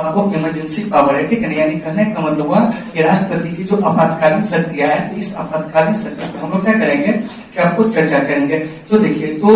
आपको emergency power है, ठीक है। यानी कहने का मतलब हुआ कि राष्ट्रपति की जो आपातकालीन शक्तियां है, इस आपातकालीन शक्ति पर हम लोग क्या करेंगे कि आपको चर्चा करेंगे। तो देखिए, तो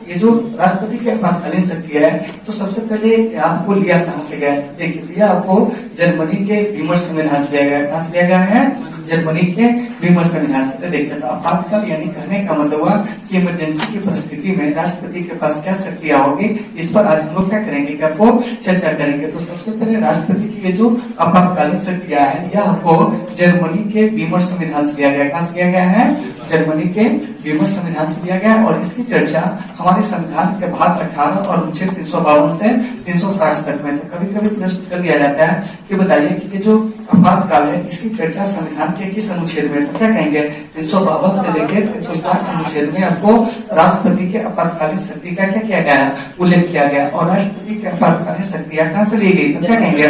ये जो राष्ट्रपति की आपातकालीन शक्ति है, तो सबसे पहले आपको लिया कहां से गया है? देखिए, लिया आपको जर्मनी के वीमर संविधान से लिया गया है। कहां से लिया गया है? जर्मनी के वीमर संविधान से। देखिए, तो आपातकाल यानी कहने का मतलब हुआ कि इमरजेंसी की परिस्थिति में राष्ट्रपति के पास क्या शक्तियां होगी, इस पर आज हम लोग क्या करेंगे कि आपको चर्चा करेंगे। तो सबसे पहले राष्ट्रपति की जो आपातकालीन शक्तियां है, यह आपको जर्मनी के वीमर संविधान से लिया गया। कहां से लिया गया है? जर्मनी के वीमर संविधान से लिया गया। और इसकी चर्चा हमारे संविधान के भाग 18 और अनुच्छेद 352 से 360 तक में। तो कभी कभी प्रश्न कर दिया जाता है कि बताइए कि ये जो आपातकाल है, इसकी चर्चा संविधान के किस अनुच्छेद में? तो क्या कहेंगे? 352 से लेकर 360 अनुच्छेद में आपको राष्ट्रपति के आपातकालीन शक्ति का क्या किया गया, उल्लेख किया गया। और राष्ट्रपति की आपातकालीन शक्तियां कहां से ली गई? तो क्या कहेंगे?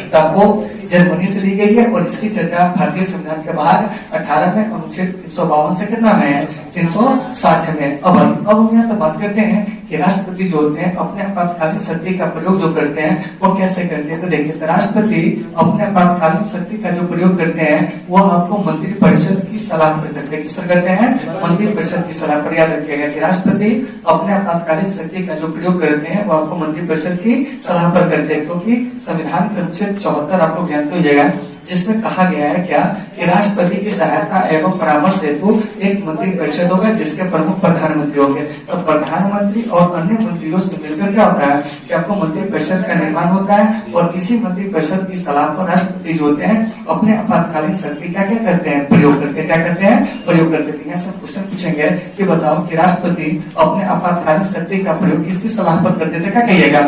तो आपको जर्मनी से ली गई है। और इसकी चर्चा भारतीय संविधान के भाग 18 में अनुच्छेद 352 से कितना में है? 360 में। अब हम यहाँ से बात करते हैं कि राष्ट्रपति जो होते हैं अपने आपातकालीन शक्ति का प्रयोग जो करते हैं वो कैसे करते हैं। तो देखिए, राष्ट्रपति अपने आपातकालीन शक्ति का जो प्रयोग करते हैं वो आपको मंत्रिपरिषद की सलाह पर करते हैं। किस पर करते हैं? मंत्रिपरिषद की सलाह पर। याद रखिएगा कि राष्ट्रपति अपने आपातकालीन शक्ति का जो प्रयोग करते हैं वो आपको मंत्रिपरिषद की सलाह पर करते हैं। क्योंकि संविधान के अनुच्छेद 74 आप लोग जानते हो जाएगा, जिसमें कहा गया है क्या कि राष्ट्रपति की सहायता एवं परामर्श हेतु एक मंत्रिपरिषद होगा जिसके प्रमुख प्रधानमंत्री होंगे। तो प्रधानमंत्री और अन्य मंत्रियों से मिलकर क्या होता है कि आपको मंत्रिपरिषद का निर्माण होता है। और इसी मंत्रिपरिषद की सलाह पर राष्ट्रपति जो होते हैं अपने आपातकालीन शक्ति का क्या करते हैं? प्रयोग करते हैं। क्या करते हैं? प्रयोग करते हैं। यहाँ से क्वेश्चन पूछेंगे कि बताओ कि राष्ट्रपति अपने आपातकालीन शक्ति का प्रयोग किसकी सलाह पर करते थे? क्या कहिएगा?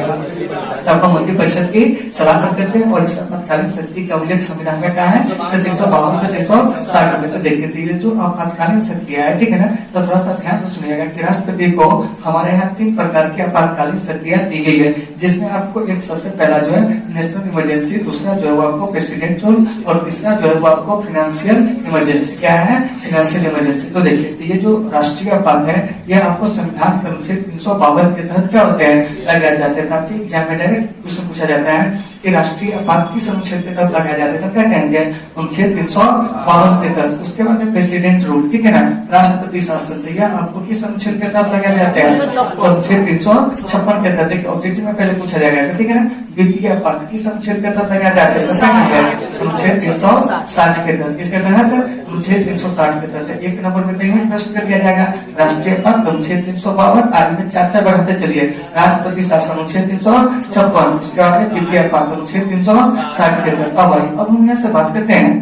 आपको मंत्रिपरिषद की सलाह पर करते हैं। और इस आपातकालीन शक्ति का उल्लेख संविधान में कहा है? 352 से 360 में। तो देखिए, ये जो आपातकालीन शक्तियां है, ठीक है ना, तो थोड़ा सा ध्यान से सुनिएगा कि राष्ट्रपति को हमारे यहाँ 3 प्रकार की आपातकालीन शक्तियां दी गई है। जिसमें आपको एक सबसे पहला जो है नेशनल इमरजेंसी, दूसरा जो है वो आपको प्रेसिडेंशियल, और तीसरा जो है वो आपको फाइनेंशियल इमरजेंसी। क्या है? Financial emergency. तो देखिए, ये जो राष्ट्रीय आपात है यह आपको संविधान के अनुच्छेद 352 के तहत क्या होते हैं? लगाए जाते हैं। आपके एग्जाम में डायरेक्ट क्वेश्चन पूछा जाता है कि राष्ट्रीय आपात किस अनुच्छेद के तहत लगाया जाता है? क्या कहेंगे? अनुच्छेद 352 के तहत। उसके बाद प्रेसिडेंट रूल, ठीक है ना, राष्ट्रपति शासन। यह आपको किस अनुच्छेद के तहत लगाया जाता है? अनुच्छेद 356 के तहत। ऑब्जेक्टिव में पहले पूछा जाएगा, ठीक है ना। वित्तीय आपात किस अनुच्छेद के तहत लगाया जाता है? अनुच्छेद 360 के तहत। किसके तहत? अनुच्छेद 360 के तहत। एक नंबर में कहीं प्रश्न कर दिया जाएगा राष्ट्रीय आपात अनुच्छेद 352, आगे में 4 बढ़ाते चलिए। राष्ट्रपति शासन अनुच्छेद 356, उसके बाद वित्तीय आपात अनुच्छेद 360 के तहत। अब हम यहाँ से बात करते हैं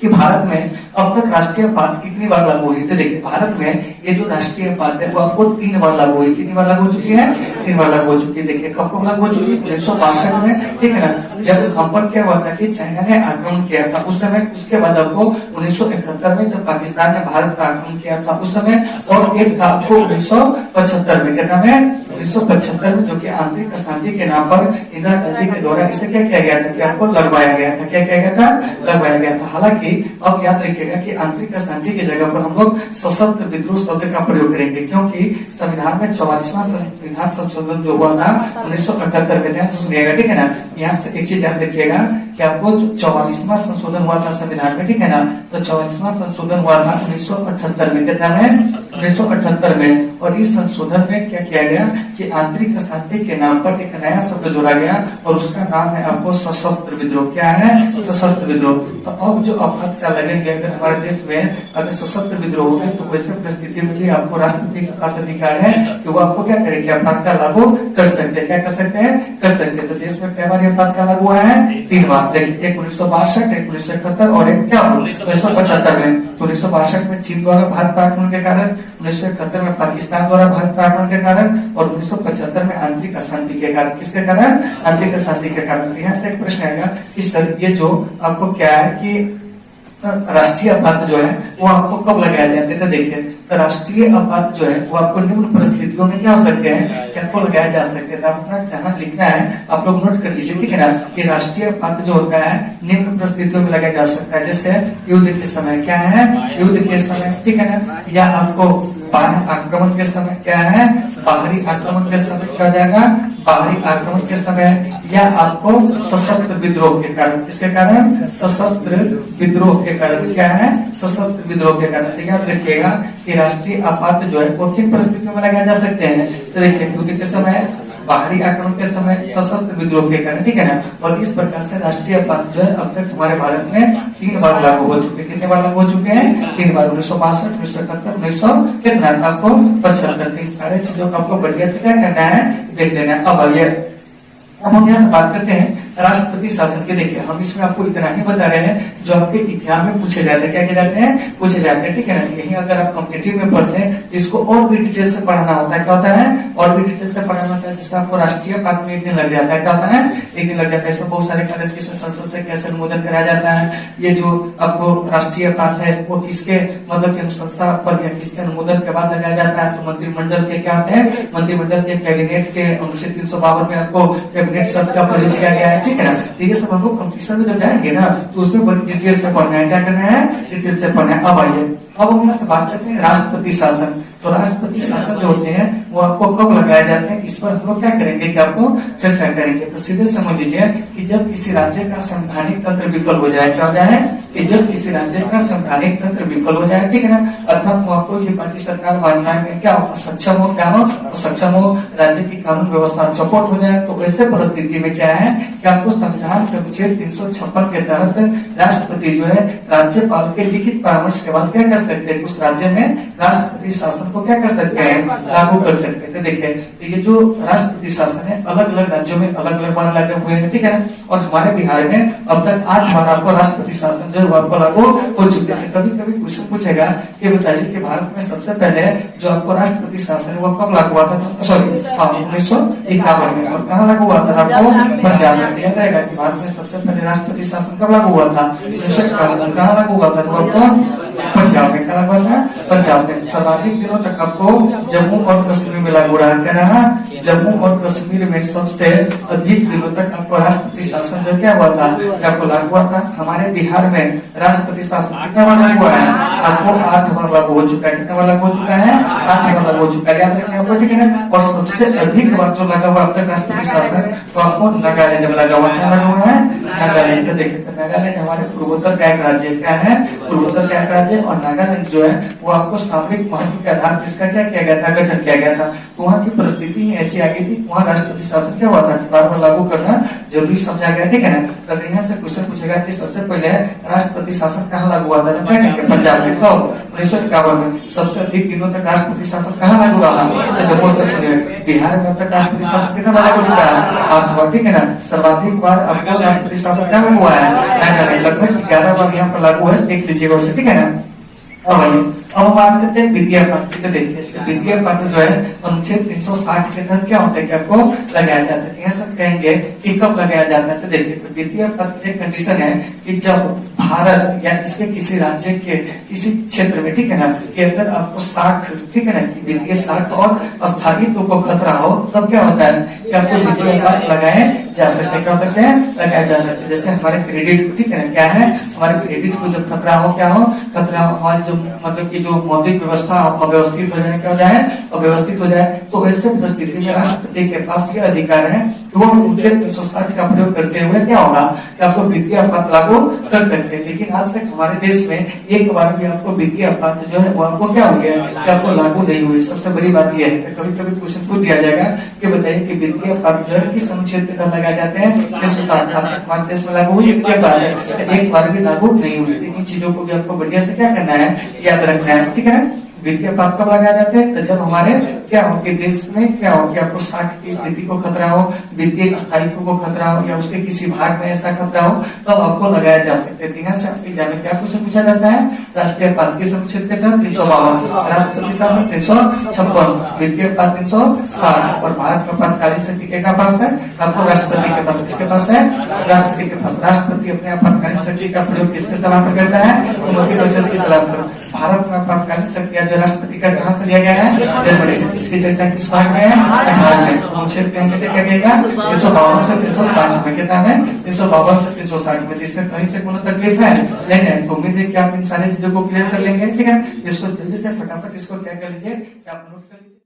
कि भारत में अब तक राष्ट्रीय आपात कितनी बार लागू हुई। तो देखिए, भारत में ये जो राष्ट्रीय आपात है वो आपको 3 बार लागू हुई। कितनी बार लागू हो चुकी है? 3 बार लागू हो चुकी है। देखिए, कब कब लागू हो चुकी है? 1962 में, ठीक है ना, जब हम पर क्या हुआ था कि चाइना ने आक्रमण किया था उस समय। उसके बाद आपको 1971 में जब पाकिस्तान ने भारत पर आक्रमण किया था उस समय। और एक था आपको 1975 में, कितना में? 1975 में, जो कि आंतरिक अशांति के नाम पर इंदिरा गांधी के द्वारा इसे क्या किया गया था कि आपको लगवाया गया था। क्या किया गया था? लगवाया गया था। हालांकि अब याद रखिएगा कि आंतरिक अशांति की जगह पर हम लोग सशस्त्र विद्रोह शब्द का प्रयोग करेंगे। क्योंकि संविधान में 44वां संविधान संशोधन जो हुआ था 1978 में, ध्यान से सुनिएगा, ठीक है ना। यहाँ से एक चीज ध्यान रखिएगा कि आपको 44वां संशोधन हुआ था संविधान में, ठीक है ना। तो 44वां संशोधन हुआ था 1978 में। कितना में? 1978 में। और इस संशोधन में क्या किया गया कि आंतरिक अशांति के नाम पर एक नया शब्द जोड़ा गया और उसका नाम है आपको सशस्त्र विद्रोह। क्या है? सशस्त्र विद्रोह। तो अब जो आपातकाल लगेंगे, अगर हमारे देश में अगर सशस्त्र विद्रोह हो गए तो वैसे परिस्थिति में भी आपको राष्ट्रपति के पास अधिकार है कि वो आपको क्या करेंगे? आपातकाल लागू कर सकते हैं। क्या कर सकते हैं? कर सकते हैं। तो देश में कई बार आपातकाल लागू हुआ है? 3 बार। देखिए, एक 1962, एक 1971 और एक क्या 1975 में। 1962 में चीन द्वारा भारत पर आक्रमण के कारण, 1971 में पाकिस्तान द्वारा भारत पर आक्रमण के कारण, और 1975 में आंतरिक अशांति के कारण। किसके कारण? आंतरिक अशांति के कारण। यहाँ से एक प्रश्न आएगा कि सर ये जो आपको क्या है कि राष्ट्रीय आपात जो है वो आपको कब लगाया जाता है? तो देखिए, तो राष्ट्रीय आपात जो है वो आपको निम्न परिस्थितियों में क्या हो सकते हैं कि आपको लगाया जा सकते हैं। तो आप अपना जहाँ लिखना है आप लोग नोट कर लीजिए, ठीक है ना। कि राष्ट्रीय आपात जो होता है निम्न परिस्थितियों में लगाया जा सकता है। जैसे युद्ध के समय, क्या है? युद्ध के समय, ठीक है ना। या आपको बाह्य आक्रमण के समय क्या है, बाहरी आक्रमण के समय क्या हो जाएगा, बाहरी आक्रमण के समय, या आपको सशस्त्र विद्रोह के कारण, किसके कारण, सशस्त्र विद्रोह के कारण, क्या है, सशस्त्र विद्रोह के कारण। तो याद रखिएगा कि राष्ट्रीय आपात जो है वो किन परिस्थितियों में लगाए जा सकते हैं, तो देखिए युद्ध के समय, बाहरी आक्रमण के समय, सशस्त्र विद्रोह के कारण, ठीक है ना। और इस प्रकार से राष्ट्रीय आपात जो है अब तक हमारे भारत में 3 बार लागू हो चुके हैं। कितने बार लागू हो चुके हैं, 3 बार, 1962, 1978, 1900 कितना आपको 75। इन सारे चीजों को आपको बढ़िया से क्या करना है, देख लेना है। अब आइए, अब हम यहाँ से बात करते हैं राष्ट्रपति शासन के। देखिए हम इसमें आपको इतना ही बता रहे हैं जो आपके इतिहास में पूछे जाते हैं, क्या क्या जाते हैं, पूछे जाते हैं, ठीक है ना। यही अगर आप कॉम्पिटिटिव में पढ़ते हैं इसको और भी डिटेल से पढ़ना होता है, क्या होता है, और भी डिटेल से पढ़ना होता है, जिसका आपको राष्ट्रीय पाठ में 1 दिन लग जाता है, क्या होता है, 1 दिन लग जाता है। इसमें बहुत सारे कारण, इसमें संसद से कैसे अनुमोदन कराया जाता है, ये जो आपको राष्ट्रीय पाठ है वो किसके मतलब की अनुशंसा पर या किसके अनुमोदन के बाद लगाया जाता है, तो मंत्रिमंडल के क्या होते हैं, मंत्रिमंडल के कैबिनेट के अनुच्छेद 352 में आपको कैबिनेट शब्द का प्रयोग किया गया है, ठीक है ना। तो ये सब हमको कंपटीशन में जब जाएंगे ना तो उसमें बड़ी डिटेल से पढ़ना है, क्या करना है, डिटेल से पढ़ना है। अब आइए, अब हम यहाँ से बात करते हैं राष्ट्रपति शासन। तो राष्ट्रपति शासन जो होते हैं वो आपको कब लगाए जाते हैं, इस पर हम लोग क्या करेंगे कि आपको चर्चा करेंगे। तो सीधे समझ लीजिए कि जब किसी राज्य का संवैधानिक तंत्र विफल हो जाए, क्या हो जाए, कि जब किसी राज्य का संवैधानिक तंत्र विफल हो जाए, ठीक है ना, अर्थात वो आपको ये पार्टी सरकार बनना में क्या सक्षम हो, क्या हो, सक्षम हो, राज्य की कानून व्यवस्था चौपट हो जाए, तो ऐसे परिस्थिति में क्या है कि आपको संविधान के अनुच्छेद 356 के तहत राष्ट्रपति जो है राज्यपाल के लिखित परामर्श के बाद क्या कर सकते हैं, उस राज्य में राष्ट्रपति शासन को क्या कर सकते हैं, लागू कर सकते हैं। तो देखिए ये जो राष्ट्रपति शासन है अलग अलग राज्यों में अलग अलग बार लगे हुए हैं, ठीक है ना। और हमारे बिहार में अब तक 8 बार आपको राष्ट्रपति शासन जो है आपको लागू हो चुके हैं। कभी कभी क्वेश्चन पूछेगा कि बताइए कि भारत में सबसे पहले जो आपको राष्ट्रपति शासन है वो कब लागू हुआ था, सॉरी 1951 में, और कहाँ लागू हुआ था, आपको पंजाब में। याद रहेगा कि भारत में सबसे पहले राष्ट्रपति शासन कब लागू हुआ था, 1951। कहाँ लागू हुआ था, तो आपको पंजाब में, क्या हुआ था, पंजाब में। सर्वाधिक दिनों तक आपको जम्मू और कश्मीर में लागू रहा, क्या रहा, जम्मू और कश्मीर में सबसे अधिक दिनों तक आपको राष्ट्रपति शासन जो क्या हुआ था, आपको लागू हुआ था। हमारे बिहार में राष्ट्रपति शासन कितना बार लागू हुआ है, आपको 8 बार लागू हो चुका है। कितना बार लागू हो चुका है, 8 बार लागू हो चुका है, याद रखना आपको, ठीक है ना। और सबसे अधिक बार जो लगा हुआ अब तक राष्ट्रपति शासन तो आपको नागालैंड में लगा हुआ, क्या लगा हुआ है, नागालैंड। देखिए तो नागालैंड हमारे पूर्वोत्तर का एक राज्य, क्या है, पूर्वोत्तर का एक राज्य। और नागालैंड जो है वो आपको सामरिक महत्व के आधार पर इसका क्या किया गया था, गठन किया गया था। तो वहाँ की परिस्थिति ऐसी आ गई थी, वहाँ राष्ट्रपति शासन क्या हुआ था, बार बार लागू करना जरूरी समझा गया, ठीक है ना। तो यहाँ से क्वेश्चन पूछेगा कि सबसे पहले राष्ट्रपति शासन कहाँ लागू हुआ था, पंजाब में, कब, 1951 में। सबसे अधिक दिनों तक राष्ट्रपति शासन कहाँ लागू रहा, जम्मू कश्मीर में। बिहार में अब तक राष्ट्रपति शासन कितना बार लागू चुका है, 8 बार, ठीक है ना। सर्वाधिक बार आपको राष्ट्रपति शासन कहाँ लागू हुआ है, लगभग 11 बार यहाँ पर लागू है, देख लीजिएगा उसे, ठीक है ना। अब बात करते हैं द्वितीय पात्र के। देखिए द्वितीय पात्र जो है अनुच्छेद 360 के तहत क्या होता है कि आपको लगाया जाता है। यहाँ सब कहेंगे कि कब लगाया जाता है, तो देखिए तो द्वितीय पात्र एक कंडीशन है कि जब भारत या इसके किसी राज्य के किसी क्षेत्र में, ठीक है ना, कि अगर आपको साख, ठीक है ना, द्वितीय साख और स्थायित्व को खतरा हो तब क्या होता है कि आपको द्वितीय पात्र लगाए जा सकते हैं, क्या हो सकते हैं, लगाए जा सकते हैं। जैसे हमारे क्रेडिट, ठीक है ना, क्या है, हमारे क्रेडिट को जब खतरा हो, क्या हो, खतरा हो, हमारी जो मतलब की जो मौद्रिक व्यवस्था अव्यवस्थित हो जाए, क्या हो जाए, अव्यवस्थित हो जाए, तो ऐसे परिस्थिति में राष्ट्रपति के पास ये अधिकार है कि वो अनुच्छेद 360 का प्रयोग करते हुए क्या होगा कि आपको वित्तीय आपात लागू कर सकते हैं। लेकिन आज तक हमारे देश में एक बार भी आपको वित्तीय आपात जो है वो आपको क्या हो गया कि आपको लागू नहीं हुई। सबसे बड़ी बात यह है, कभी कभी क्वेश्चन पूछ दिया जाएगा कि बताइए कि वित्तीय आपात जो है किस अनुच्छेद के तहत लगाए जाते हैं, हमारे देश में लागू हुई, एक बार भी लागू नहीं हुई। इन चीजों को भी आपको बढ़िया से क्या करना है, याद रखना है, ठीक है ना। वित्तीय पाप कब लगाए जाते हैं, तो जब हमारे क्या हो कि देश में क्या हो कि आपको साख की स्थिति को खतरा हो, वित्तीय स्थायित्व को खतरा हो, या उसके किसी भाग में ऐसा खतरा हो तब आपको लगाया जा सकते हैं। यहाँ से आपके एग्जाम में क्या क्वेश्चन पूछा जाता है, राष्ट्रीय पाप किस अनुच्छेद के तहत 352, राष्ट्रपति शासन 356, वित्तीय पाप 360, और भारत में आपातकालीन शक्ति के पास है, आपको राष्ट्रपति के पास, किसके पास है, राष्ट्रपति के पास। राष्ट्रपति अपने आपातकालीन शक्ति का प्रयोग किसके सलाह पर करता है, मंत्रिपरिषद की सलाह पर। भारत में आपातकालीन शक्तियां जो राष्ट्रपति का कहाँ से लिया गया है, जर्मनी से। इसकी चर्चा किस भाग में है, 18 में। अनुच्छेद के अंक से क्या कहेगा, 352 से 360 में। कितना है, 352 से 360 में। इसमें कहीं से कोनो तकलीफ है नहीं है, तो उम्मीद है कि आप इन सारी चीजों को क्लियर कर लेंगे। ठीक है, इसको जल्दी से फटाफट इसको क्या कर लीजिए कि आप नोट कर लीजिए।